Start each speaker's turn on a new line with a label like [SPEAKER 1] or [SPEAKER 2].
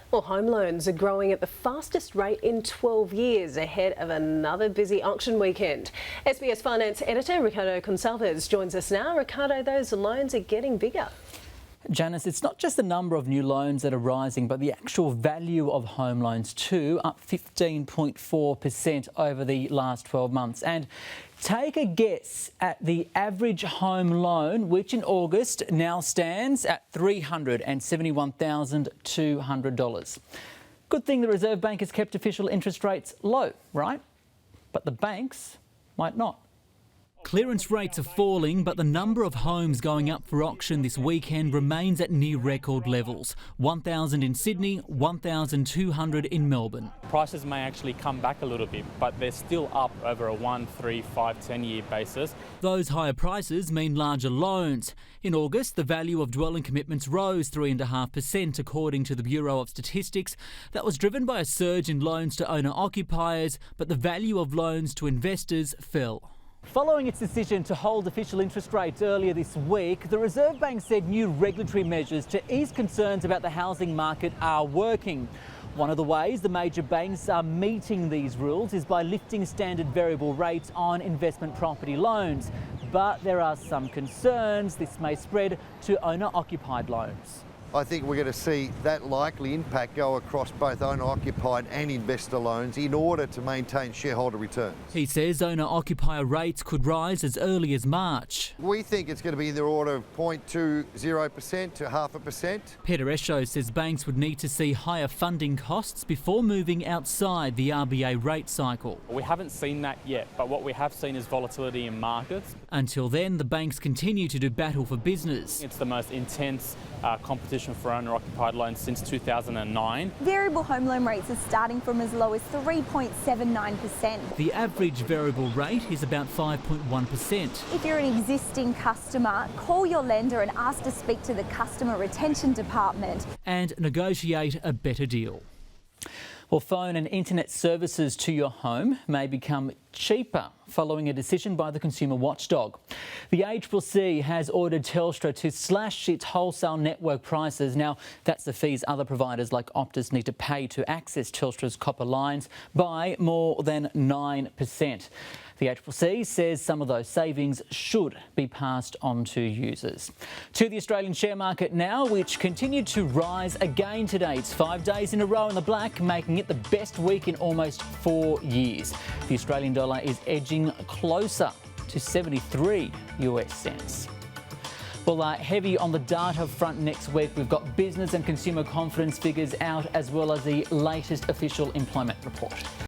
[SPEAKER 1] Well, home loans are growing at the fastest rate in 12 years, ahead of another busy auction weekend. SBS Finance editor Ricardo Goncalves joins us now. Ricardo, those loans are getting bigger.
[SPEAKER 2] Janice, it's not just the number of new loans that are rising, but the actual value of home loans too, up 15.4% over the last 12 months. And take a guess at the average home loan, which in August now stands at $371,200. Good thing the Reserve Bank has kept official interest rates low, right? But the banks might not.
[SPEAKER 3] Clearance rates are falling, but the number of homes going up for auction this weekend remains at near record levels. 1,000 in Sydney, 1,200 in Melbourne.
[SPEAKER 4] Prices may actually come back a little bit, but they're still up over a 1, 3, 5, 10-year basis.
[SPEAKER 3] Those higher prices mean larger loans. In August, the value of dwelling commitments rose 3.5%, according to the Bureau of Statistics. That was driven by a surge in loans to owner-occupiers, but the value of loans to investors fell.
[SPEAKER 2] Following its decision to hold official interest rates earlier this week, the Reserve Bank said new regulatory measures to ease concerns about the housing market are working. One of the ways the major banks are meeting these rules is by lifting standard variable rates on investment property loans. But there are some concerns this may spread to owner-occupied loans.
[SPEAKER 5] I think we're going to see that likely impact go across both owner-occupied and investor loans in order to maintain shareholder returns.
[SPEAKER 3] He says owner-occupier rates could rise as early as March.
[SPEAKER 5] We think it's going to be in the order of 0.20% to 0.5%.
[SPEAKER 3] Peter Esho says banks would need to see higher funding costs before moving outside the RBA rate cycle.
[SPEAKER 4] We haven't seen that yet, but what we have seen is volatility in markets.
[SPEAKER 3] Until then, the banks continue to do battle for business.
[SPEAKER 4] It's the most intense competition for owner-occupied loans since 2009.
[SPEAKER 6] Variable home loan rates are starting from as low as 3.79%.
[SPEAKER 3] The average variable rate is about 5.1%.
[SPEAKER 6] If you're an existing customer, call your lender and ask to speak to the customer retention department
[SPEAKER 3] and negotiate a better deal.
[SPEAKER 2] Well, phone and internet services to your home may become cheaper following a decision by the consumer watchdog. The ACCC has ordered Telstra to slash its wholesale network prices. Now, that's the fees other providers like Optus need to pay to access Telstra's copper lines by more than 9%. The ACCC says some of those savings should be passed on to users. To the Australian share market now, which continued to rise again today. It's 5 days in a row in the black, making it the best week in almost 4 years. The Australian dollar is edging closer to 73 US cents. Well, heavy on the data front next week. We've got business and consumer confidence figures out, as well as the latest official employment report.